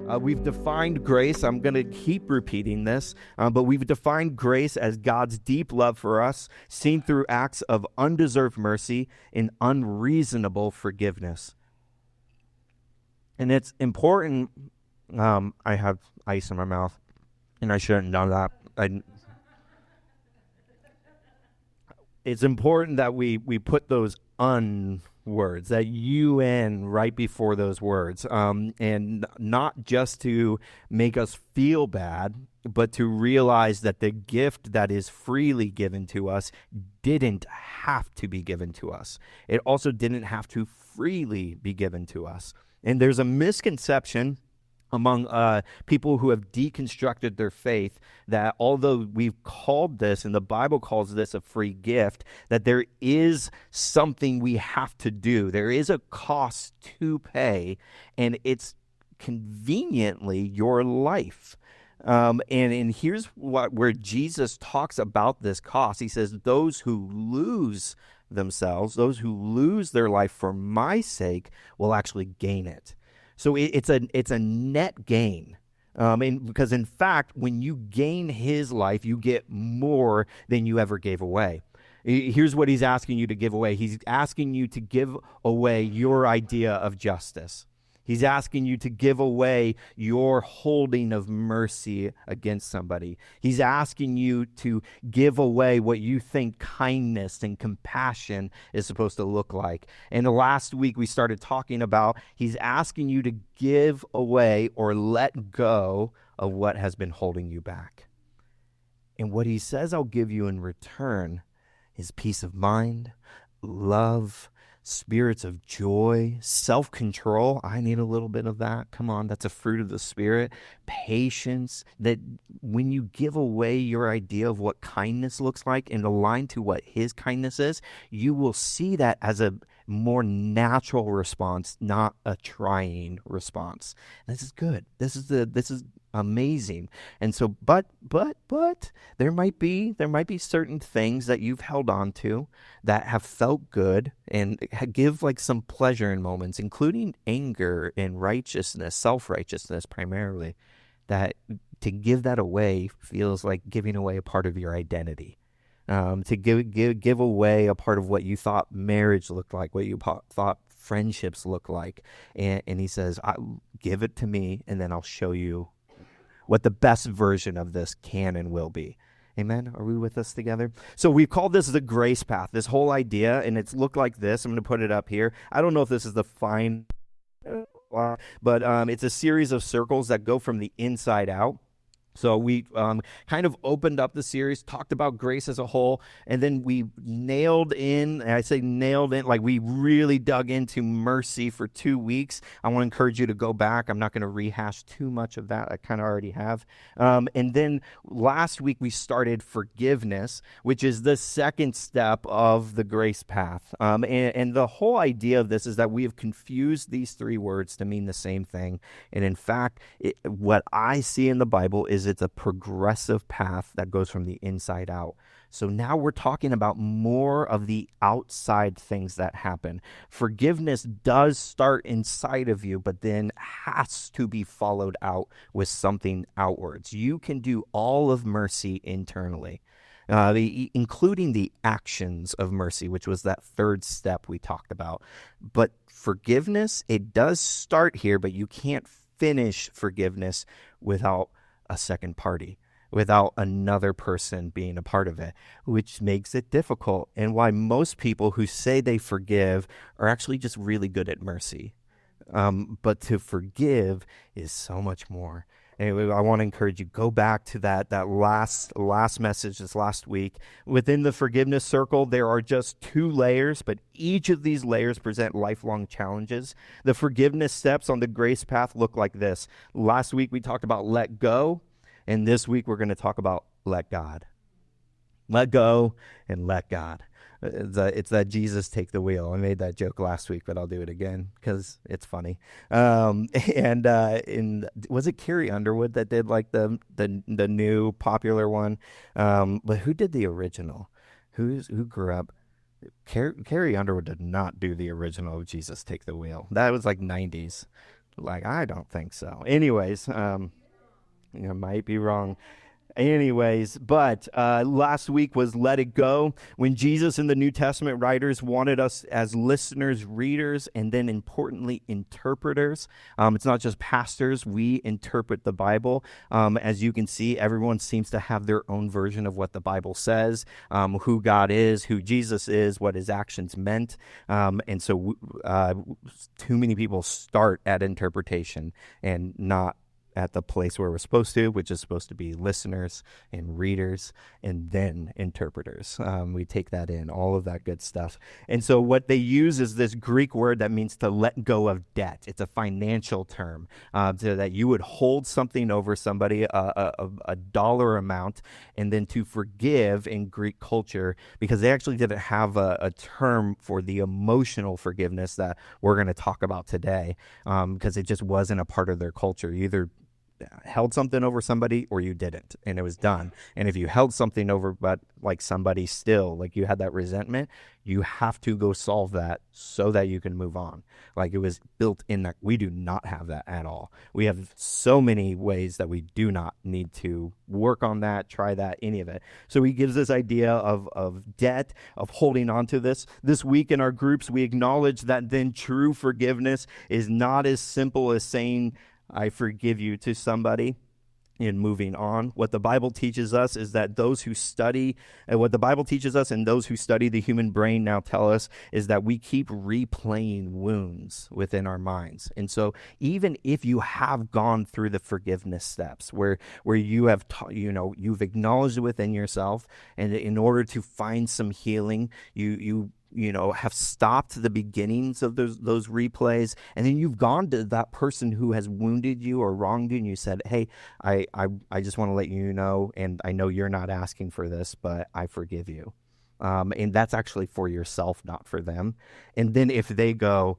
We've defined grace. I'm going to keep repeating this, but we've defined grace as God's deep love for us, seen through acts of undeserved mercy and unreasonable forgiveness. And it's important. I have ice in my mouth, and I shouldn't have done that. It's important that we put those words, that UN right before those words, and not just to make us feel bad, but to realize that the gift that is freely given to us didn't have to be given to us. It also didn't have to freely be given to us. And there's a misconception among people who have deconstructed their faith that although we've called this, and the Bible calls this a free gift, that there is something we have to do. There is a cost to pay, and it's conveniently your life. And here's where Jesus talks about this cost. He says, those who lose themselves, those who lose their life for my sake, will actually gain it. So it's a net gain, because in fact, when you gain his life, you get more than you ever gave away. Here's what he's asking you to give away. He's asking you to give away your idea of justice. He's asking you to give away your holding of mercy against somebody. He's asking you to give away what you think kindness and compassion is supposed to look like. And last week we started talking about he's asking you to give away or let go of what has been holding you back. And what he says I'll give you in return is peace of mind, love, spirits of joy, self-control. I need a little bit of that. Come on, that's a fruit of the Spirit. Patience, that when you give away your idea of what kindness looks like and align to what his kindness is, you will see that as a more natural response, not a trying response. This is good. This is amazing. And so, but there might be certain things that you've held on to that have felt good and give like some pleasure in moments, including anger and righteousness, self-righteousness primarily, that to give that away feels like giving away a part of your identity. To give away a part of what you thought marriage looked like, what you thought friendships look like. And he says, give it to me, and then I'll show you what the best version of this can and will be. Amen? Are we with us together? So we've called this the grace path, this whole idea, and it's looked like this. I'm going to put it up here. I don't know if this is the fine, but it's a series of circles that go from the inside out. So we kind of opened up the series, talked about grace as a whole, and then we nailed in, and I say nailed in, like we really dug into mercy for 2 weeks. I want to encourage you to go back. I'm not going to rehash too much of that. I kind of already have. And then last week we started forgiveness, which is the second step of the grace path. And the whole idea of this is that we have confused these three words to mean the same thing. And in fact, what I see in the Bible is it's a progressive path that goes from the inside out. So now we're talking about more of the outside things that happen. Forgiveness does start inside of you, but then has to be followed out with something outwards. You can do all of mercy internally, including the actions of mercy, which was that third step we talked about. But forgiveness, it does start here, but you can't finish forgiveness without a second party, without another person being a part of it, which makes it difficult, and why most people who say they forgive are actually just really good at mercy. But to forgive is so much more. Anyway, I want to encourage you, go back to that last message this last week. Within the forgiveness circle, there are just 2 layers, but each of these layers present lifelong challenges. The forgiveness steps on the grace path look like this. Last week, we talked about let go, and this week, we're going to talk about let God. Let go and let God. It's that Jesus take the wheel. I made that joke last week, but I'll do it again because it's funny. And was it Carrie Underwood that did like the new popular one? But who did the original? Who grew up? Carrie Underwood did not do the original of Jesus Take the Wheel. That was like 90s. Like, I don't think so. Anyways, might be wrong. Anyways, but last week was Let It Go, when Jesus and the New Testament writers wanted us as listeners, readers, and then importantly, interpreters. It's not just pastors. We interpret the Bible. As you can see, everyone seems to have their own version of what the Bible says, who God is, who Jesus is, what his actions meant. And so too many people start at interpretation and not at the place where we're supposed to, which is supposed to be listeners and readers and then interpreters. We take that in, all of that good stuff. And so what they use is this Greek word that means to let go of debt. It's a financial term, so that you would hold something over somebody, a dollar amount, and then to forgive in Greek culture, because they actually didn't have a term for the emotional forgiveness that we're going to talk about today, because it just wasn't a part of their culture. You either held something over somebody or you didn't, and it was done. And if you held something over, but like somebody still, like you had that resentment, you have to go solve that so that you can move on. Like, it was built in that. We do not have that at all. We have so many ways that we do not need to work on that, try that, any of it. So he gives this idea of debt, of holding on to this. This week in our groups, we acknowledge that then true forgiveness is not as simple as saying, I forgive you to somebody and moving on. What the Bible teaches us is that those who study, and what the Bible teaches us and those who study the human brain now tell us, is that we keep replaying wounds within our minds. And so even if you have gone through the forgiveness steps where you have, you've acknowledged it within yourself, and in order to find some healing, you have stopped the beginnings of those replays, and then you've gone to that person who has wounded you or wronged you, and you said, hey, I just want to let you know, and I know you're not asking for this, but I forgive you. And that's actually for yourself, not for them. And then if they go,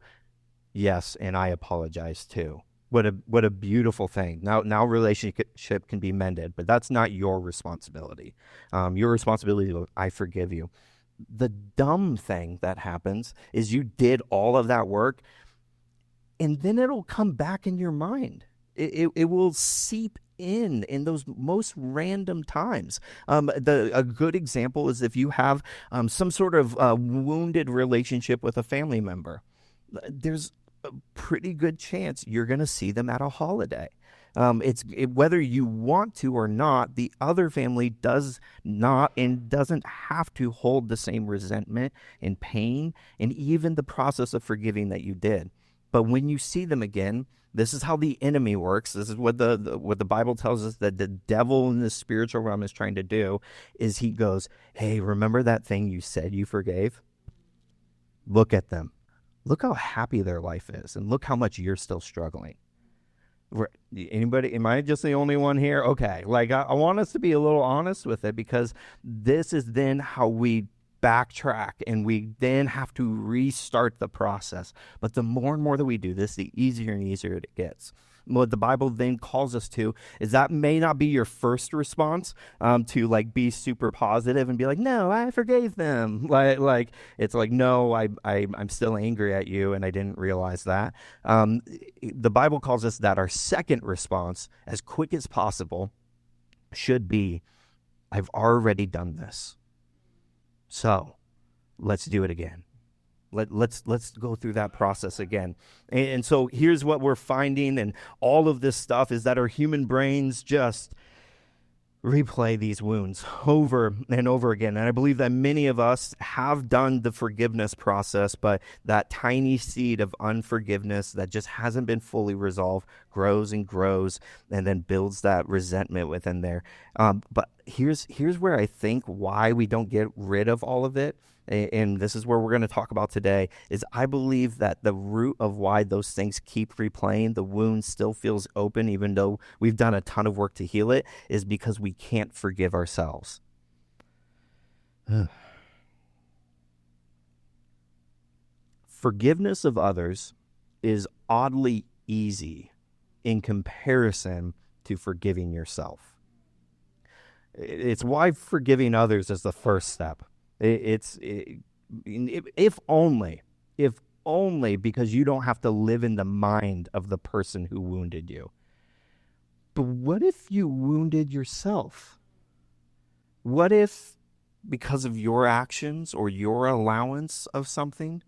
yes, and I apologize too. What a beautiful thing. Now relationship can be mended, but that's not your responsibility. Your responsibility is, I forgive you. The dumb thing that happens is you did all of that work, and then it'll come back in your mind. It will seep in those most random times. A good example is if you have some sort of wounded relationship with a family member. There's a pretty good chance you're going to see them at a holiday. Whether you want to or not, the other family does not and doesn't have to hold the same resentment and pain and even the process of forgiving that you did. But when you see them again, this is how the enemy works. This is what the Bible tells us that the devil in the spiritual realm is trying to do, is he goes, hey, remember that thing you said you forgave? Look at them. Look how happy their life is, and look how much you're still struggling. Anybody? Am I just the only one here? Okay. Like, I want us to be a little honest with it, because this is then how we backtrack, and we then have to restart the process. But the more and more that we do this, the easier and easier it gets. What the Bible then calls us to is that may not be your first response, to like be super positive and be like, no, I forgave them. Like it's like, no, I'm still angry at you, and I didn't realize that. The Bible calls us that our second response, as quick as possible, should be, I've already done this, so let's do it again. Let's go through that process again. And so here's what we're finding, and all of this stuff is that our human brains just replay these wounds over and over again. And I believe that many of us have done the forgiveness process, but that tiny seed of unforgiveness that just hasn't been fully resolved grows and grows, and then builds that resentment within there. But here's where I think why we don't get rid of all of it, and this is where we're going to talk about today, is I believe that the root of why those things keep replaying, the wound still feels open even though we've done a ton of work to heal it, is because we can't forgive ourselves. Forgiveness of others is oddly easy in comparison to forgiving yourself. It's why forgiving others is the first step. If only because you don't have to live in the mind of the person who wounded you. But what if you wounded yourself? What if, because of your actions or your allowance of something,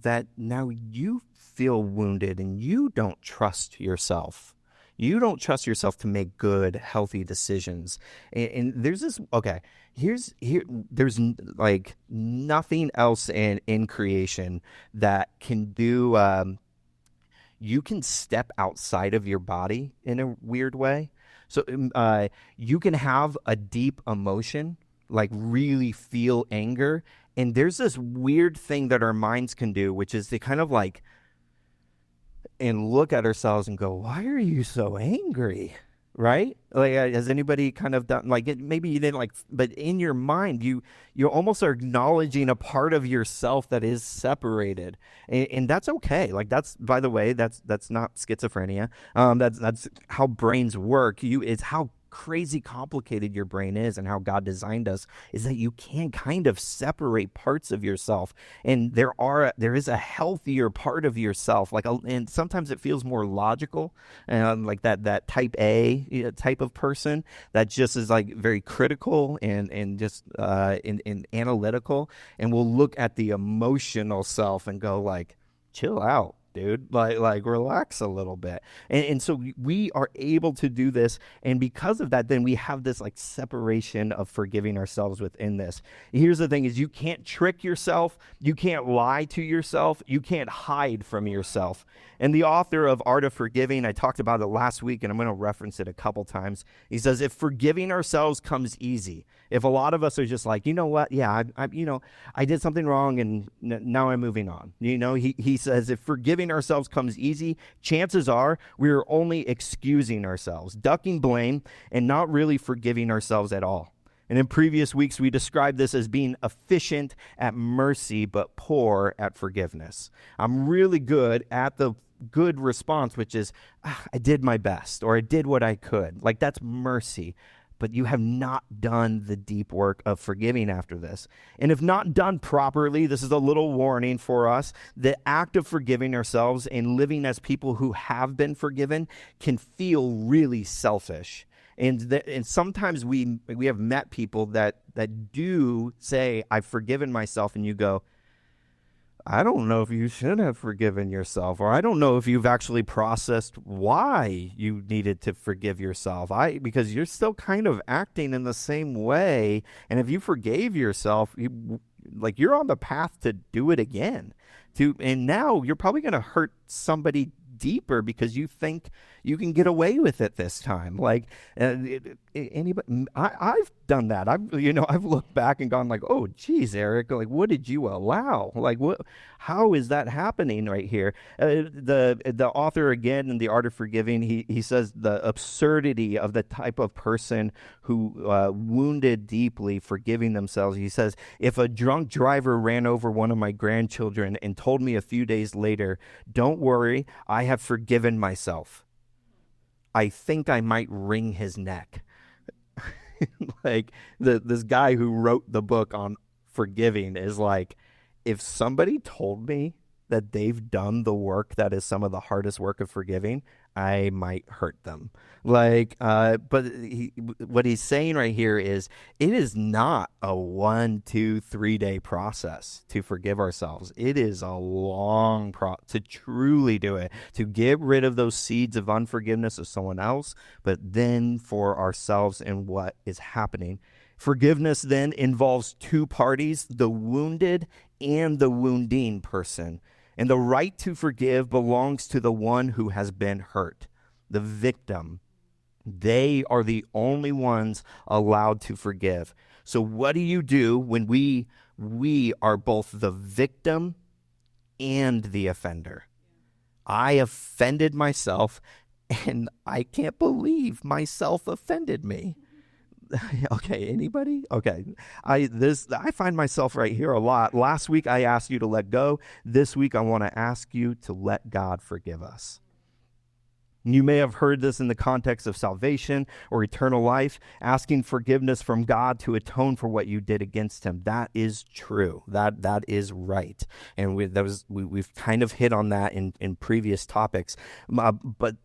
that now you feel wounded and you don't trust yourself? You don't trust yourself to make good, healthy decisions. And there's this, okay, there's like nothing else in creation that can do, you can step outside of your body in a weird way. So you can have a deep emotion, like really feel anger. And there's this weird thing that our minds can do, which is they kind of like, and look at ourselves and go, why are you so angry? Right? Like, has anybody kind of done, like, maybe you didn't like, but in your mind, you almost are acknowledging a part of yourself that is separated. And that's okay. Like, that's, by the way, that's not schizophrenia. That's how brains work. It's how crazy complicated your brain is, and how God designed us is that you can kind of separate parts of yourself, and there is a healthier part of yourself, and sometimes it feels more logical, like that type A type of person that just is like very critical and just in analytical, and will look at the emotional self and go like, chill out, dude, like relax a little bit. And so we are able to do this, and because of that, then we have this like separation of forgiving ourselves within this. Here's the thing is, you can't trick yourself, you can't lie to yourself, you can't hide from yourself. And the author of Art of Forgiving, I talked about it last week, and I'm going to reference it a couple times. He says, if forgiving ourselves comes easy, if a lot of us are just like, you know what, yeah, I did something wrong, and now I'm moving on. He says, if forgiving ourselves comes easy, chances are we're only excusing ourselves, ducking blame, and not really forgiving ourselves at all. And in previous weeks, we described this as being efficient at mercy, but poor at forgiveness. I'm really good at the good response, which is, I did my best, or I did what I could. Like, that's mercy. But you have not done the deep work of forgiving after this. And if not done properly, this is a little warning for us. The act of forgiving ourselves and living as people who have been forgiven can feel really selfish. And sometimes we have met people that do say, I've forgiven myself, and you go, I don't know if you should have forgiven yourself, or I don't know if you've actually processed why you needed to forgive yourself. Because you're still kind of acting in the same way. And if you forgave yourself, you're on the path to do it again. And now you're probably going to hurt somebody deeper because you think you can get away with it this time. Like, anybody, I've done that. I've looked back and gone like, oh, geez, Eric, like, what did you allow? Like, how is that happening right here? The author, again, in The Art of Forgiving, he says the absurdity of the type of person who wounded deeply, forgiving themselves. He says, if a drunk driver ran over one of my grandchildren and told me a few days later, don't worry, I have forgiven myself, I think I might wring his neck. Like, this guy who wrote the book on forgiving is like, if somebody told me that they've done the work that is some of the hardest work of forgiving, I might hurt them. Like, but what he's saying right here is, it is not a 1, 2, 3 day process to forgive ourselves. It is a long to truly do it, to get rid of those seeds of unforgiveness of someone else, but then for ourselves and what is happening. Forgiveness then involves two parties, the wounded and the wounding person. And the right to forgive belongs to the one who has been hurt, the victim. They are the only ones allowed to forgive. So what do you do when we are both the victim and the offender? I offended myself, and I can't believe myself offended me. Okay, anybody? Okay. I find myself right here a lot. Last week I asked you to let go. This week I want to ask you to let God forgive us. You may have heard this in the context of salvation or eternal life, asking forgiveness from God to atone for what you did against him. That is true. That is right. And we've kind of hit on that in previous topics. But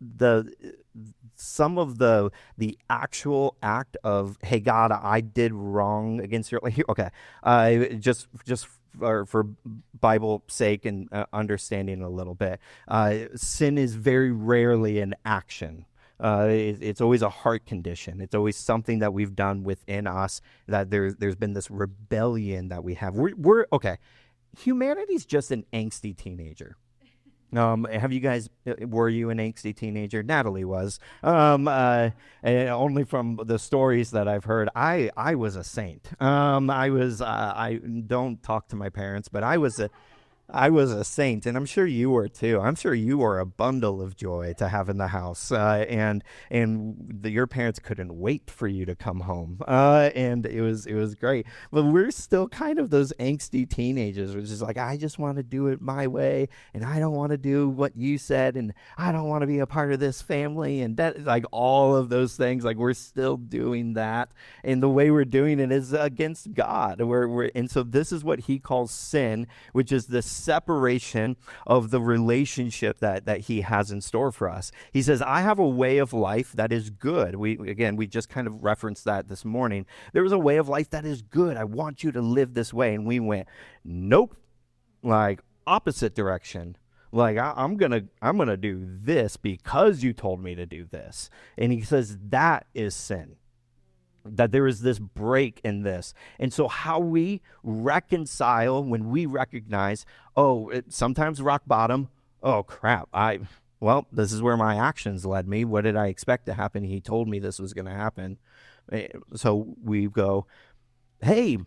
some of the actual act of, hey, God, I did wrong against your, like, okay, just for Bible sake and understanding a little bit, sin is very rarely an action. It's always a heart condition. It's always something that we've done within us, that there's been this rebellion that we have. We're okay. Humanity's just an angsty teenager. Have you guys, were you an angsty teenager? Natalie was. Only from the stories that I've heard, I was a saint. I don't talk to my parents, but I was a saint, and I'm sure you were too. I'm sure you were a bundle of joy to have in the house, and your parents couldn't wait for you to come home, and it was great. But we're still kind of those angsty teenagers, which is like, I just want to do it my way, and I don't want to do what you said, and I don't want to be a part of this family, and that, like, all of those things. Like, we're still doing that, and the way we're doing it is against God. And so this is what he calls sin, which is this separation of the relationship that he has in store for us. He says, I have a way of life that is good. We just kind of referenced that this morning. There is a way of life that is good. I want you to live this way. And we went, nope, like opposite direction. Like, I'm gonna do this because you told me to do this. And he says that is sin. That there is this break in this. And so how we reconcile when we recognize, sometimes rock bottom, oh crap, this is where my actions led me. What did I expect to happen? He told me this was going to happen. So we go, hey,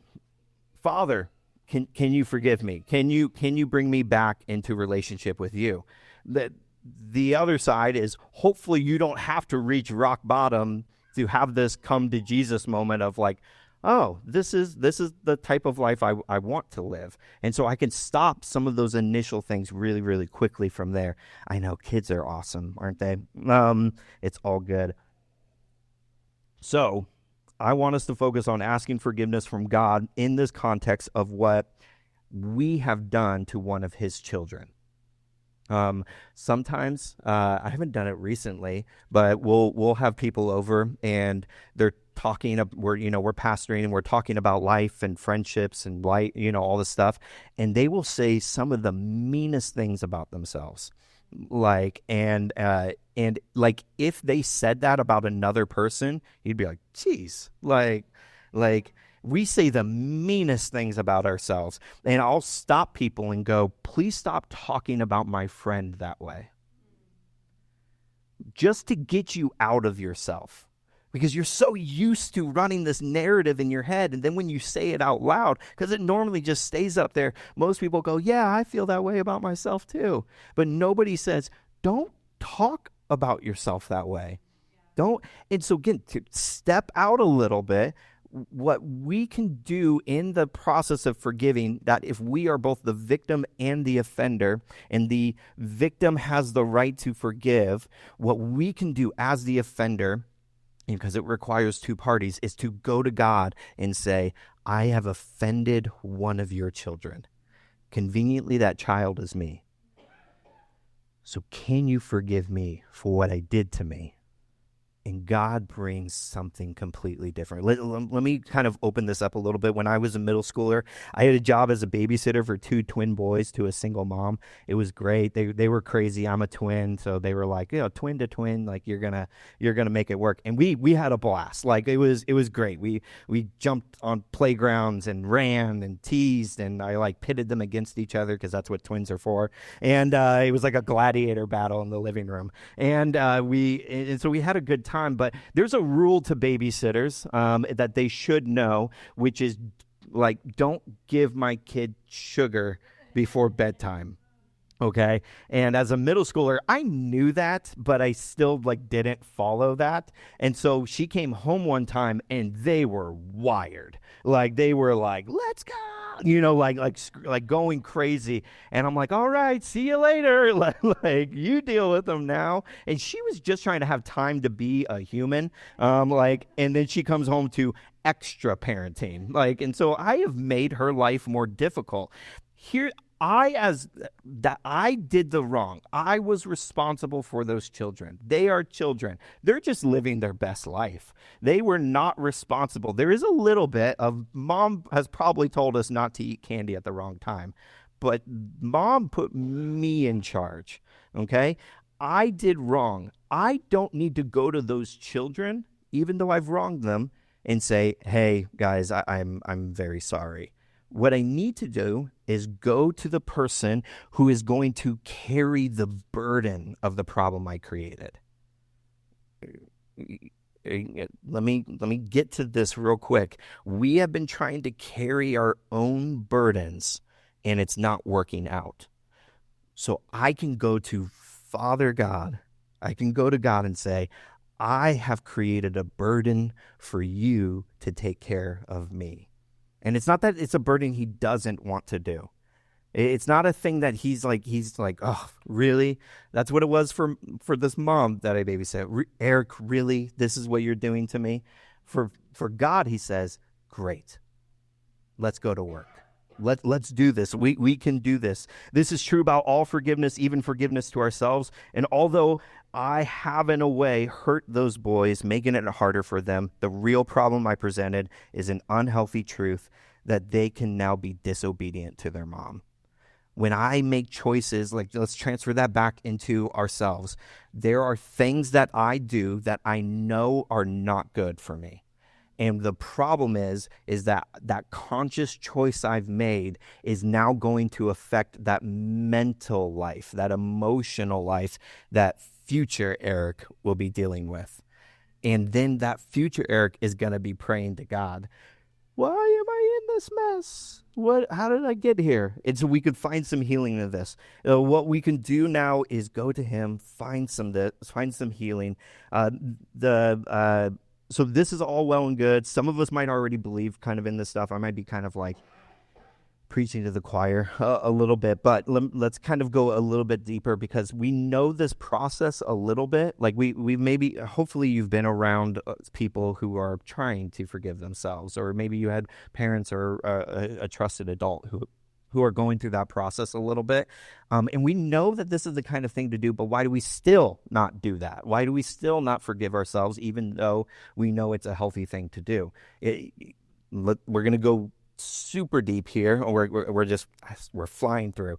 Father, can you forgive me? Can you bring me back into relationship with you? The other side is, hopefully you don't have to reach rock bottom to have this come to Jesus moment of like, oh, this is the type of life I want to live. And so I can stop some of those initial things really, really quickly from there. I know kids are awesome, aren't they? It's all good. So I want us to focus on asking forgiveness from God in this context of what we have done to one of his children. Sometimes, I haven't done it recently, but we'll have people over and they're talking, we're pastoring and we're talking about life and friendships and light, all this stuff. And they will say some of the meanest things about themselves. And if they said that about another person, you'd be like, geez, like we say the meanest things about ourselves, and I'll stop people and go, please stop talking about my friend that way. Just to get you out of yourself, because you're so used to running this narrative in your head. And then when you say it out loud, because it normally just stays up there, most people go, yeah, I feel that way about myself too. But nobody says, don't talk about yourself that way. Don't. And so again, to step out a little bit, what we can do in the process of forgiving, that if we are both the victim and the offender, and the victim has the right to forgive, what we can do as the offender, because it requires two parties, is to go to God and say, I have offended one of your children. Conveniently, that child is me. So can you forgive me for what I did to me? And God brings something completely different. Let me kind of open this up a little bit. When I was a middle schooler, I had a job as a babysitter for two twin boys to a single mom. It was great. They were crazy. I'm a twin, so they were like, twin to twin, like you're gonna make it work. And we had a blast. Like it was great. We jumped on playgrounds and ran and teased, and I like pitted them against each other because that's what twins are for. And it was like a gladiator battle in the living room. And so we had a good time. But there's a rule to babysitters that they should know, which is like, don't give my kid sugar before bedtime. Okay. And as a middle schooler, I knew that, but I still didn't follow that. And so she came home one time and they were wired. They were let's go, going crazy. And I'm like, all right, see you later. You deal with them now. And she was just trying to have time to be a human. And then she comes home to extra parenting. And so I have made her life more difficult. Here, I did the wrong. I was responsible for those children. They are children. They're just living their best life. They were not responsible. There is a little bit of mom has probably told us not to eat candy at the wrong time, but mom put me in charge. Okay. I did wrong. I don't need to go to those children, even though I've wronged them, and say, hey guys, I'm very sorry. What I need to do is go to the person who is going to carry the burden of the problem I created. Let me get to this real quick. We have been trying to carry our own burdens, and it's not working out. So I can go to Father God. I can go to God and say, I have created a burden for you to take care of me. And it's not that it's a burden he doesn't want to do. It's not a thing that he's like, oh, really? That's what it was for this mom that I babysat. Eric, really? This is what you're doing to me? For God, he says, great. Let's go to work. Let's do this. We can do this. This is true about all forgiveness, even forgiveness to ourselves. And although I have in a way hurt those boys, making it harder for them, the real problem I presented is an unhealthy truth that they can now be disobedient to their mom. When I make choices, let's transfer that back into ourselves. There are things that I do that I know are not good for me. And the problem is that conscious choice I've made is now going to affect that mental life, that emotional life that future Eric will be dealing with. And then that future Eric is going to be praying to God, why am I in this mess? How did I get here? And so we could find some healing in this. What we can do now is go to him, find some healing. So this is all well and good. Some of us might already believe kind of in this stuff. I might be kind of preaching to the choir a little bit, but let's kind of go a little bit deeper because we know this process a little bit. We maybe, hopefully you've been around people who are trying to forgive themselves, or maybe you had parents or a trusted adult who are going through that process a little bit. And we know that this is the kind of thing to do, but why do we still not do that? Why do we still not forgive ourselves, even though we know it's a healthy thing to do? We're going to go super deep here. We're flying through.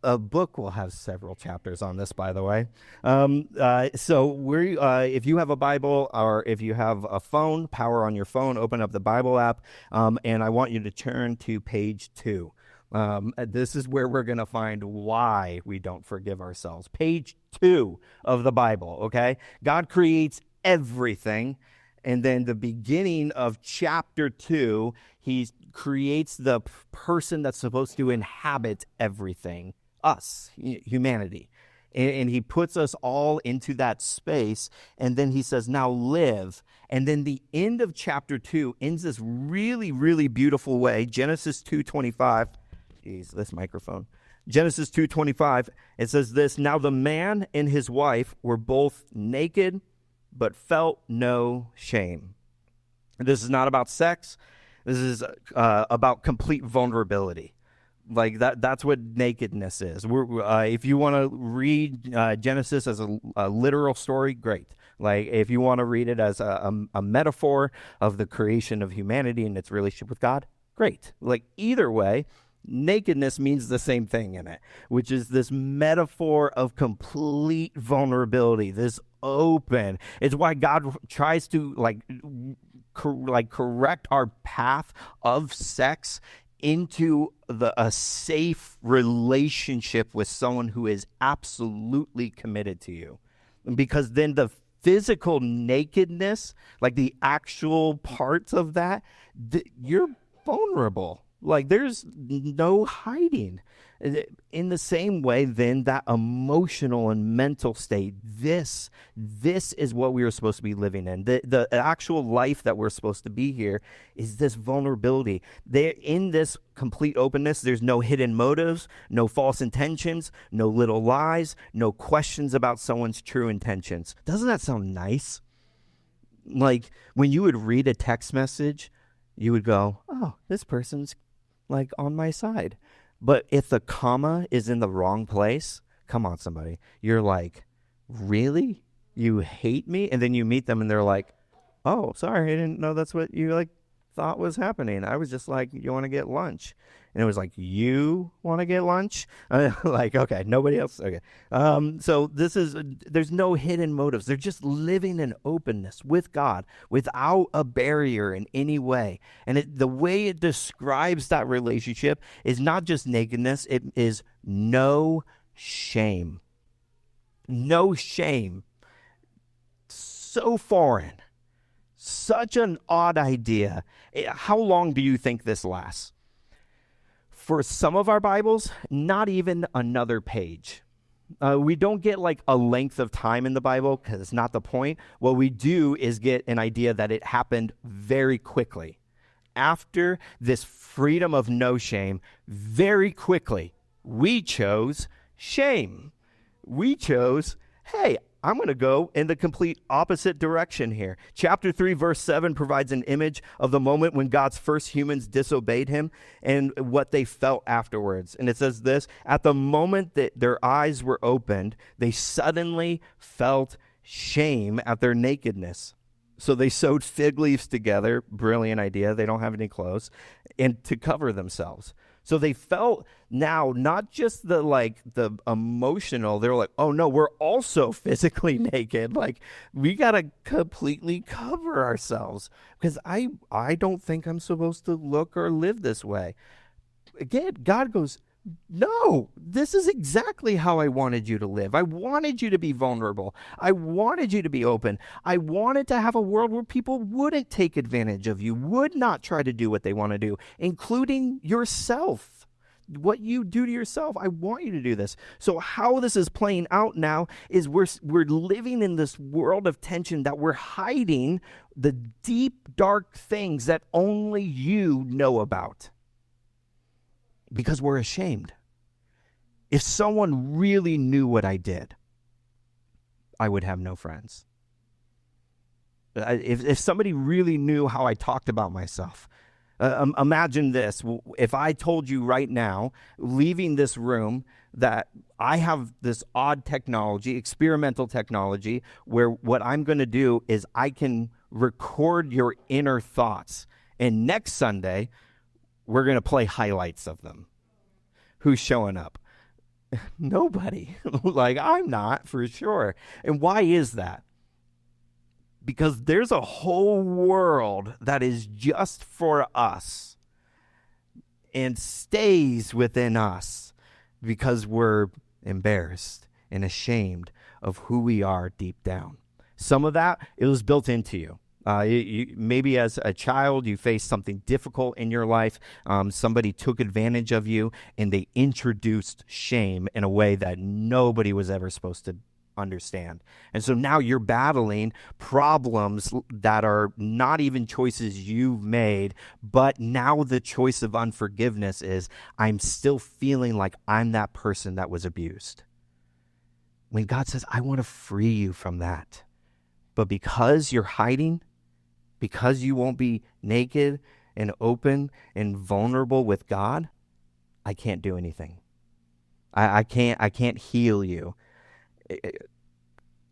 A book will have several chapters on this, by the way. If you have a Bible or if you have a phone, power on your phone, open up the Bible app, and I want you to turn to page 2. This is where we're going to find why we don't forgive ourselves. Page 2 of the Bible, okay? God creates everything, and then the beginning of chapter 2, he creates the person that's supposed to inhabit everything, us, humanity. And he puts us all into that space, and then he says, now live. And then the end of chapter 2 ends this really, really beautiful way. Genesis 2:25. This microphone. Genesis 2:25, it says this, now the man and his wife were both naked, but felt no shame. This is not about sex. This is about complete vulnerability. That's what nakedness is. If you want to read Genesis as a literal story, great. If you want to read it as a metaphor of the creation of humanity and its relationship with God, great. Either way, nakedness means the same thing in it, which is this metaphor of complete vulnerability, this open. It's why God tries to correct our path of sex into a safe relationship with someone who is absolutely committed to you. Because then the physical nakedness, the actual parts of that, you're vulnerable. There's no hiding. In the same way, then, that emotional and mental state, this is what we are supposed to be living in. The actual life that we're supposed to be here is this vulnerability. In this complete openness, there's no hidden motives, no false intentions, no little lies, no questions about someone's true intentions. Doesn't that sound nice? Like when you would read a text message, you would go, oh, this person's like on my side. But if the comma is in the wrong place, come on, somebody, you're like, really? You hate me? And then you meet them and they're like, oh, sorry, I didn't know that's what you like thought was happening. I was just like, you want to get lunch? And it was like, you want to get lunch? Like, okay, nobody else. Okay. So there's no hidden motives. They're just living in openness with God without a barrier in any way. And the way it describes that relationship is not just nakedness. It is no shame. No shame. So foreign. Such an odd idea. How long do you think this lasts? For some of our Bibles, not even another page. We don't get like a length of time in the Bible because it's not the point. What we do is get an idea that it happened very quickly. After this freedom of no shame, very quickly, we chose shame. We chose, hey, I'm going to go in the complete opposite direction here. Chapter 3, verse 7 provides an image of the moment when God's first humans disobeyed him and what they felt afterwards. And it says this, at the moment that their eyes were opened, they suddenly felt shame at their nakedness. So they sewed fig leaves together, brilliant idea, they don't have any clothes, and to cover themselves. So they felt now not just the emotional, they're like, oh no, we're also physically naked. Like we got to completely cover ourselves because I don't think I'm supposed to look or live this way. Again, God goes, no, this is exactly how I wanted you to live. I wanted you to be vulnerable. I wanted you to be open. I wanted to have a world where people wouldn't take advantage of you, would not try to do what they want to do, including yourself. What you do to yourself, I want you to do this. So how this is playing out now is we're living in this world of tension that we're hiding the deep, dark things that only you know about. Because we're ashamed. If someone really knew what I did, I would have no friends. If somebody really knew how I talked about myself, imagine this. If I told you right now, leaving this room, that I have this odd technology, experimental technology, where what I'm going to do is I can record your inner thoughts. And next Sunday, we're going to play highlights of them. Who's showing up? Nobody. Like, I'm not, for sure. And why is that? Because there's a whole world that is just for us and stays within us because we're embarrassed and ashamed of who we are deep down. Some of that, it was built into you. Maybe as a child, you faced something difficult in your life. Somebody took advantage of you and they introduced shame in a way that nobody was ever supposed to understand. And so now you're battling problems that are not even choices you've made, but now the choice of unforgiveness is, I'm still feeling like I'm that person that was abused. When God says, I want to free you from that. But because you're hiding, because you won't be naked and open and vulnerable with God, I can't do anything. I can't heal you.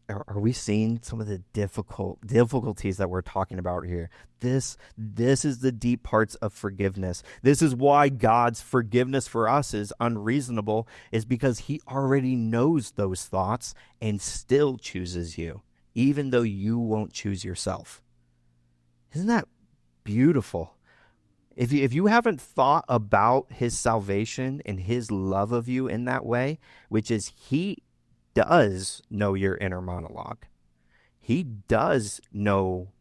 Are we seeing some of the difficulties that we're talking about here? This is the deep parts of forgiveness. This is why God's forgiveness for us is unreasonable, is because he already knows those thoughts and still chooses you, even though you won't choose yourself. Isn't that beautiful? If you haven't thought about his salvation and his love of you in that way, which is he does know your inner monologue. He does know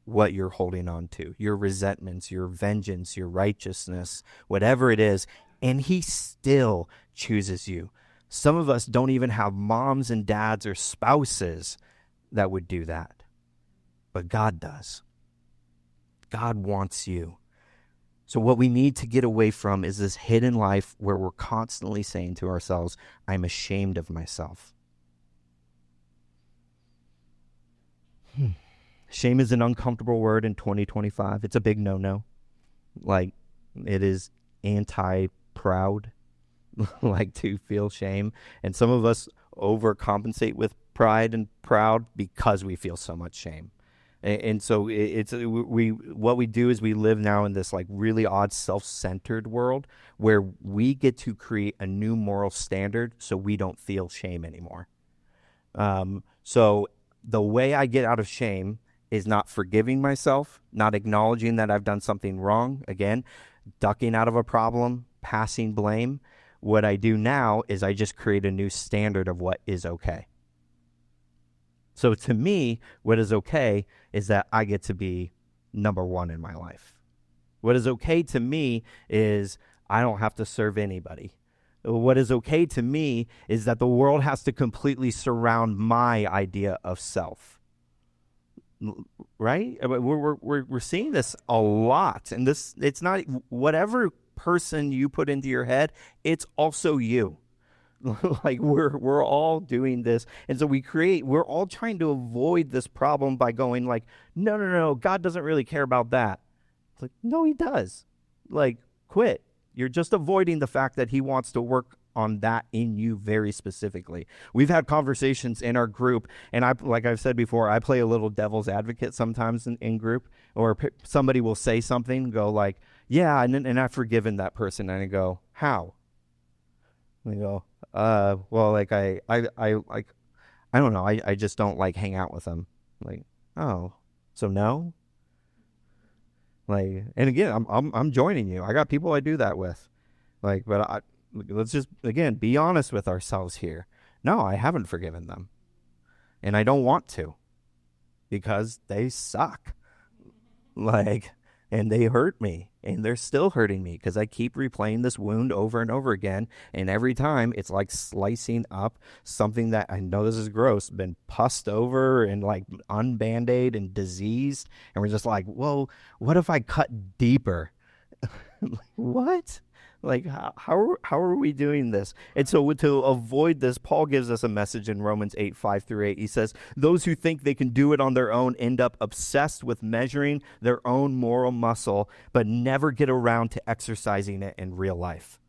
what you're holding on to, your resentments, your vengeance, your righteousness, whatever it is, And he still chooses you. Some of us don't even have moms and dads or spouses that would do that. But God does. God wants you. So what we need to get away from is this hidden life where we're constantly saying to ourselves, I'm ashamed of myself. Shame is an uncomfortable word in 2025. It's a big no-no. Like, it is anti-proud, like to feel shame. And some of us overcompensate with pride and proud because we feel so much shame. And so what we do is we live now in this like really odd self-centered world where we get to create a new moral standard so we don't feel shame anymore. So the way I get out of shame is not forgiving myself, not acknowledging that I've done something wrong, again, ducking out of a problem, passing blame. What I do now is I just create a new standard of what is okay. So to me, what is okay is that I get to be number one in my life. What is okay to me is I don't have to serve anybody. What is okay to me is that the world has to completely surround my idea of self. Right? We're seeing this a lot. And it's not whatever person you put into your head, it's also you. Like we're all doing this. And so we're all trying to avoid this problem by going like, no, God doesn't really care about that. It's like, no, he does. Like, quit. You're just avoiding the fact that he wants to work on that in you very specifically. We've had conversations in our group, and like I've said before, I play a little devil's advocate sometimes in group, or somebody will say something, and go like, yeah, and I've forgiven that person. And I go, how? And they go, well, like I don't know. I just don't like hang out with them. Like, oh, so no? Like, and again, I'm joining you. I got people I do that with. Like, but let's just, again, be honest with ourselves here. No, I haven't forgiven them. And I don't want to because they suck. Like, and they hurt me, and they're still hurting me because I keep replaying this wound over and over again. And every time it's like slicing up something that I know this is gross, been pussed over and like unband-aid and diseased. And we're just like, whoa, what if I cut deeper? What? Like, how are we doing this? And so to avoid this, Paul gives us a message in Romans 8:5-8. He says, those who think they can do it on their own end up obsessed with measuring their own moral muscle, but never get around to exercising it in real life.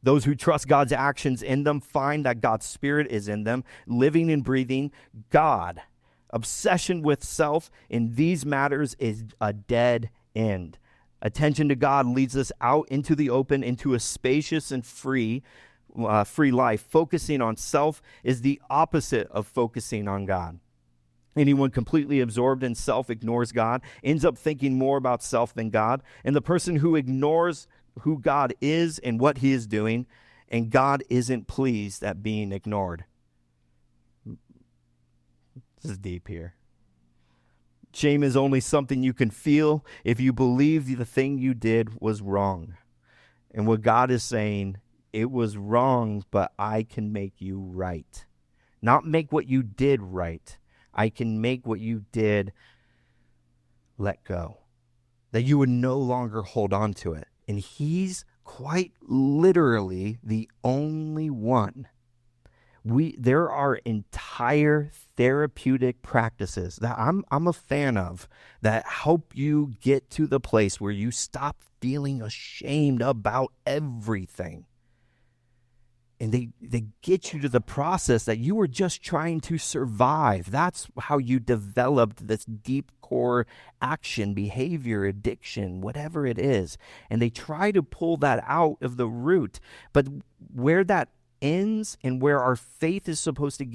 Those who trust God's actions in them find that God's Spirit is in them, living and breathing God. Obsession with self in these matters is a dead end. Attention to God leads us out into the open, into a spacious and free life. Focusing on self is the opposite of focusing on God. Anyone completely absorbed in self ignores God, ends up thinking more about self than God. And the person who ignores who God is and what he is doing, and God isn't pleased at being ignored. This is deep here. Shame is only something you can feel if you believe the thing you did was wrong. And what God is saying, it was wrong, but I can make you right. Not make what you did right. I can make what you did let go. That you would no longer hold on to it. And he's quite literally the only one. There are entire therapeutic practices that I'm a fan of that help you get to the place where you stop feeling ashamed about everything. And they get you to the process that you were just trying to survive. That's how you developed this deep core action, behavior, addiction, whatever it is. And they try to pull that out of the root. But where that ends and where our faith is supposed to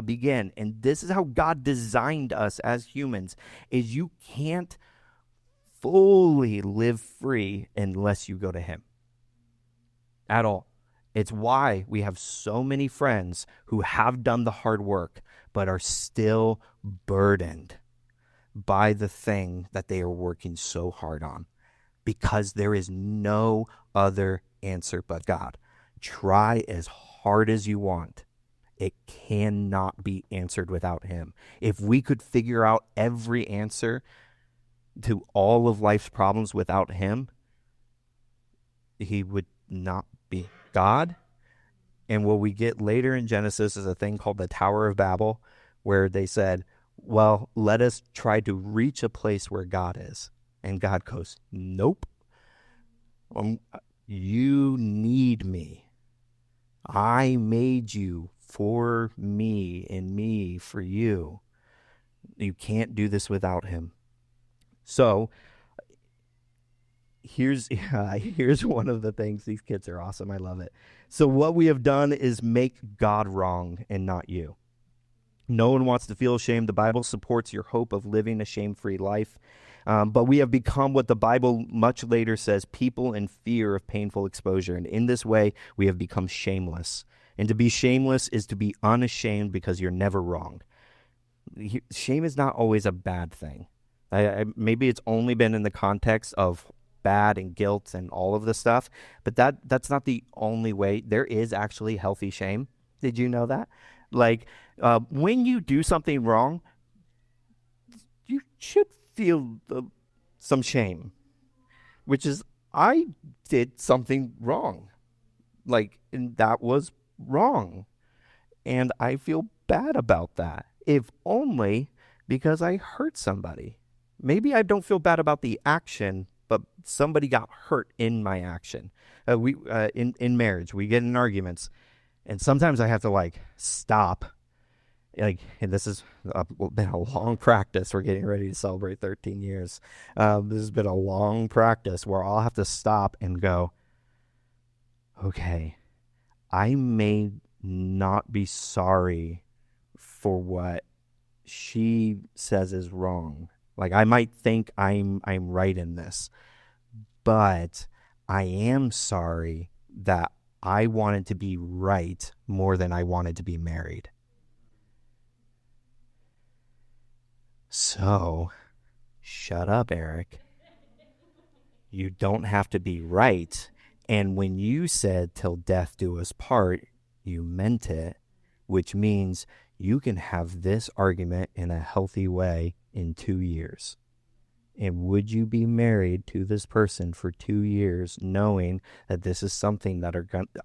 begin, and this is how God designed us as humans, is you can't fully live free unless you go to him at all. It's why we have so many friends who have done the hard work but are still burdened by the thing that they are working so hard on, because there is no other answer but God. Try as hard as you want. It cannot be answered without him. If we could figure out every answer to all of life's problems without him, he would not be God. And what we get later in Genesis is a thing called the Tower of Babel, where they said, well, let us try to reach a place where God is. And God goes, nope. You need me. I made you for me and me for you. You can't do this without him. So here's one of the things. These kids are awesome. I love it. So what we have done is make God wrong and not you. No one wants to feel ashamed. The Bible supports your hope of living a shame-free life. But we have become what the Bible much later says, people in fear of painful exposure. And in this way, we have become shameless. And to be shameless is to be unashamed because you're never wrong. Shame is not always a bad thing. Maybe it's only been in the context of bad and guilt and all of this stuff, but that's not the only way. There is actually healthy shame. Did you know that? Like, when you do something wrong, you should feel some shame, which is, I did something wrong. Like, and that was wrong. And I feel bad about that, if only because I hurt somebody. Maybe I don't feel bad about the action, but somebody got hurt in my action. In marriage, we get in arguments, and sometimes I have to stop. And this has been a long practice. We're getting ready to celebrate 13 years. This has been a long practice where I'll have to stop and go, okay, I may not be sorry for what she says is wrong. Like, I might think I'm right in this, but I am sorry that I wanted to be right more than I wanted to be married. So, shut up, Eric. You don't have to be right. And when you said till death do us part, you meant it, which means you can have this argument in a healthy way in 2 years. And would you be married to this person for 2 years knowing that this is something that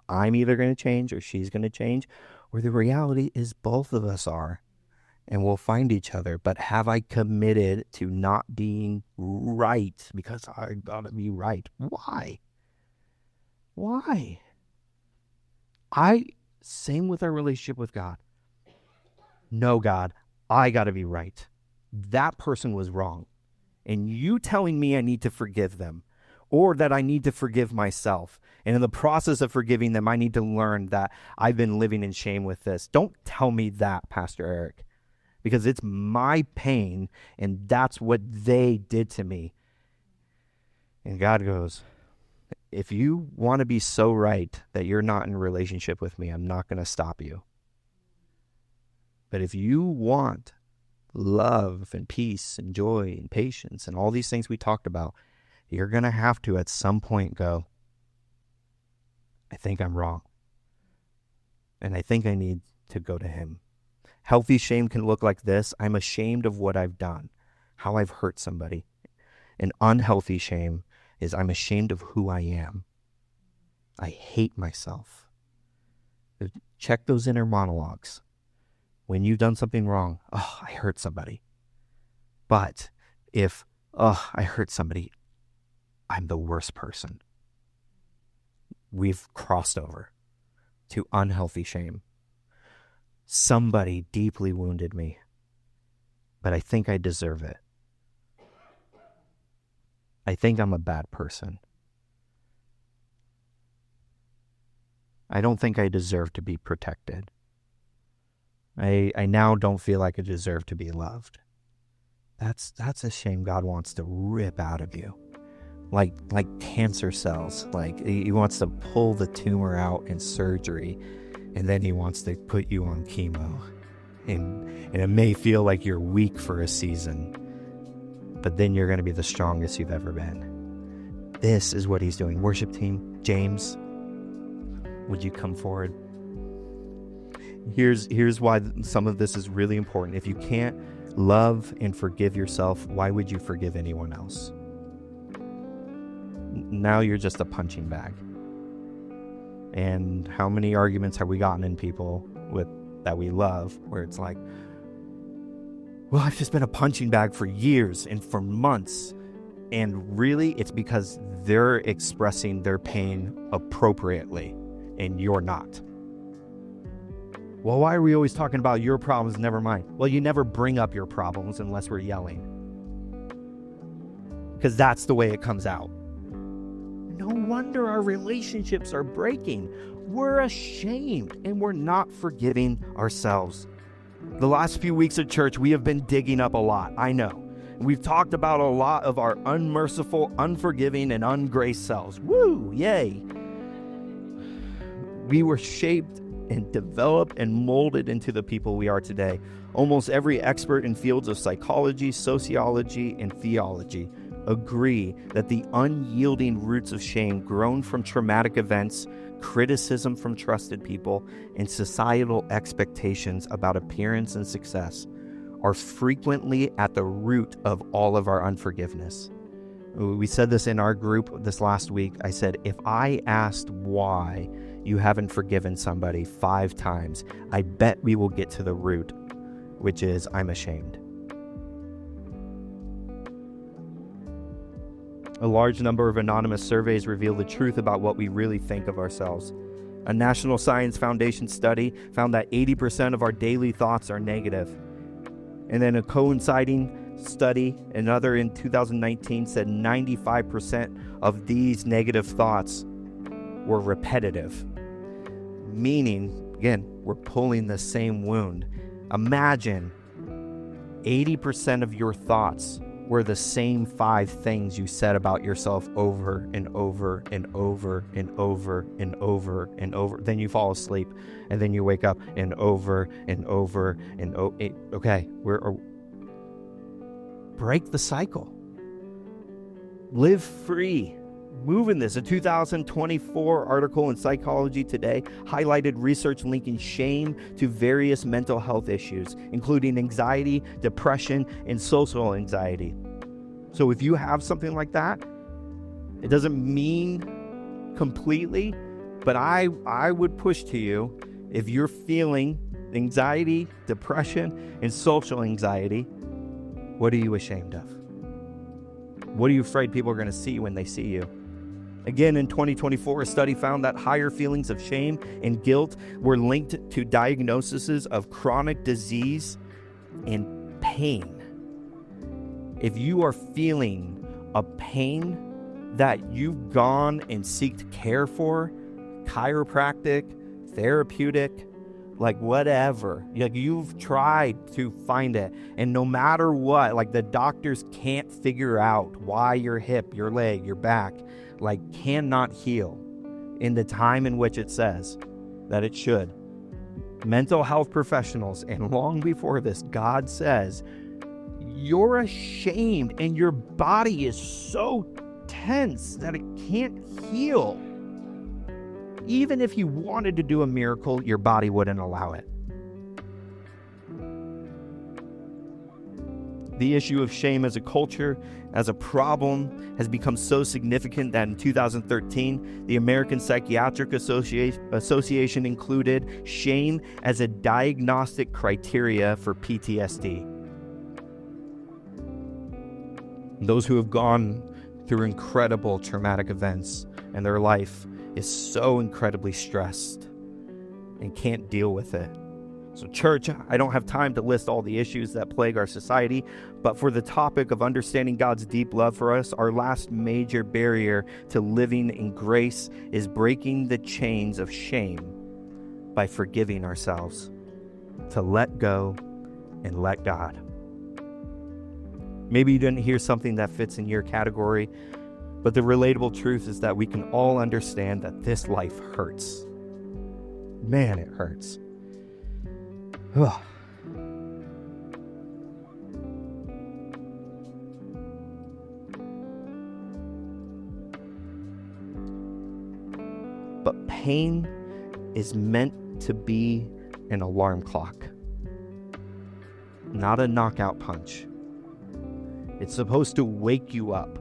I'm either going to change or she's going to change, or the reality is both of us are, and we'll find each other? But have I committed to not being right because I got to be right? Why? Same with our relationship with God. No, God, I got to be right. That person was wrong. And you telling me I need to forgive them, or that I need to forgive myself. And in the process of forgiving them, I need to learn that I've been living in shame with this. Don't tell me that, Pastor Aeric, because it's my pain, and that's what they did to me. And God goes, if you want to be so right that you're not in a relationship with me, I'm not going to stop you. But if you want love and peace and joy and patience and all these things we talked about, you're going to have to at some point go, I think I'm wrong. And I think I need to go to him. Healthy shame can look like this. I'm ashamed of what I've done, how I've hurt somebody. An unhealthy shame is I'm ashamed of who I am. I hate myself. Check those inner monologues. When you've done something wrong, I hurt somebody. But if, I hurt somebody, I'm the worst person. We've crossed over to unhealthy shame. Somebody deeply wounded me, but I think I deserve it. I think I'm a bad person. I don't think I deserve to be protected. I now don't feel like I deserve to be loved. That's a shame God wants to rip out of you. Like cancer cells. Like, he wants to pull the tumor out in surgery, and then he wants to put you on chemo. And it may feel like you're weak for a season, but then you're going to be the strongest you've ever been. This is what he's doing. Worship team, James, would you come forward? Here's why some of this is really important. If you can't love and forgive yourself, why would you forgive anyone else? Now you're just a punching bag. And how many arguments have we gotten in people that we love where it's like, well, I've just been a punching bag for years and for months. And really, it's because they're expressing their pain appropriately and you're not. Well, why are we always talking about your problems? Never mind. Well, you never bring up your problems unless we're yelling. Because that's the way it comes out. No wonder our relationships are breaking. We're ashamed and we're not forgiving ourselves. The last few weeks at church, we have been digging up a lot. I know. We've talked about a lot of our unmerciful, unforgiving, and ungraced selves. Woo! Yay! We were shaped and developed and molded into the people we are today. Almost every expert in fields of psychology, sociology, and theology agree that the unyielding roots of shame grown from traumatic events, criticism from trusted people, and societal expectations about appearance and success are frequently at the root of all of our unforgiveness. We said this in our group this last week. I said, if I asked why you haven't forgiven somebody 5 times, I bet we will get to the root, which is I'm ashamed. A large number of anonymous surveys reveal the truth about what we really think of ourselves. A National Science Foundation study found that 80% of our daily thoughts are negative. And then a coinciding study, another in 2019, said 95% of these negative thoughts were repetitive. Meaning, again, we're pulling the same wound. Imagine 80% of your thoughts were the same 5 things you said about yourself over and over and over and over and over and over. Then you fall asleep and then you wake up and over and over and over. Okay, break the cycle. Live free. Move in this. A 2024 article in Psychology Today highlighted research linking shame to various mental health issues, including anxiety, depression, and social anxiety. So if you have something like that, it doesn't mean completely, but I would push to you, if you're feeling anxiety, depression, and social anxiety, what are you ashamed of? What are you afraid people are going to see when they see you? Again, in 2024, a study found that higher feelings of shame and guilt were linked to diagnoses of chronic disease and pain. If you are feeling a pain that you've gone and sought care for, chiropractic, therapeutic, like whatever, like you've tried to find it, and no matter what, like the doctors can't figure out why your hip, your leg, your back, like cannot heal in the time in which it says that it should. Mental health professionals, and long before this, God says, you're ashamed and your body is so tense that it can't heal. Even if you wanted to do a miracle, your body wouldn't allow it. The issue of shame as a culture, as a problem, has become so significant that in 2013, the American Psychiatric Association included shame as a diagnostic criteria for PTSD. Those who have gone through incredible traumatic events and their life is so incredibly stressed and can't deal with it. So church, I don't have time to list all the issues that plague our society, but for the topic of understanding God's deep love for us, our last major barrier to living in grace is breaking the chains of shame by forgiving ourselves, to let go and let God. Maybe you didn't hear something that fits in your category, but the relatable truth is that we can all understand that this life hurts. Man, it hurts. Ugh. But pain is meant to be an alarm clock, not a knockout punch. It's supposed to wake you up.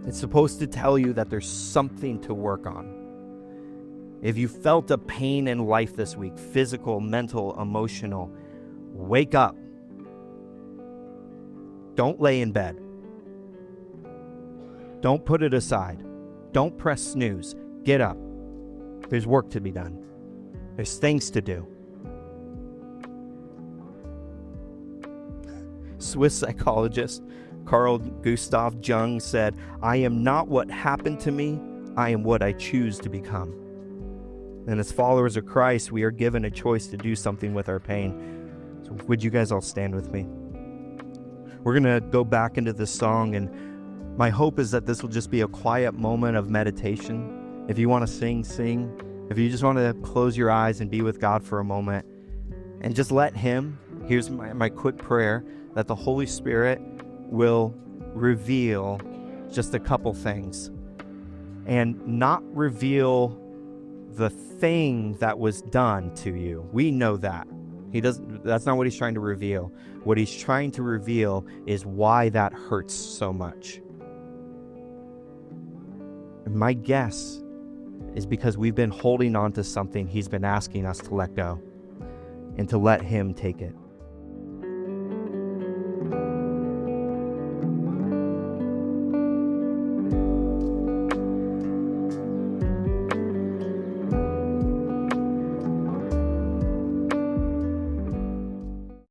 It's supposed to tell you that there's something to work on. If you felt a pain in life this week, physical, mental, emotional, wake up. Don't lay in bed. Don't put it aside. Don't press snooze. Get up. There's work to be done. There's things to do. Swiss psychologist Carl Gustav Jung said, "I am not what happened to me, I am what I choose to become." And as followers of Christ, we are given a choice to do something with our pain. So would you guys all stand with me? We're going to go back into this song, and my hope is that this will just be a quiet moment of meditation. If you want to sing, sing. If you just want to close your eyes and be with God for a moment and just let Him, here's my quick prayer, that the Holy Spirit will reveal just a couple things and not reveal the thing that was done to you. We know that. That's not what He's trying to reveal. What He's trying to reveal is why that hurts so much. And my guess is because we've been holding on to something He's been asking us to let go and to let Him take it.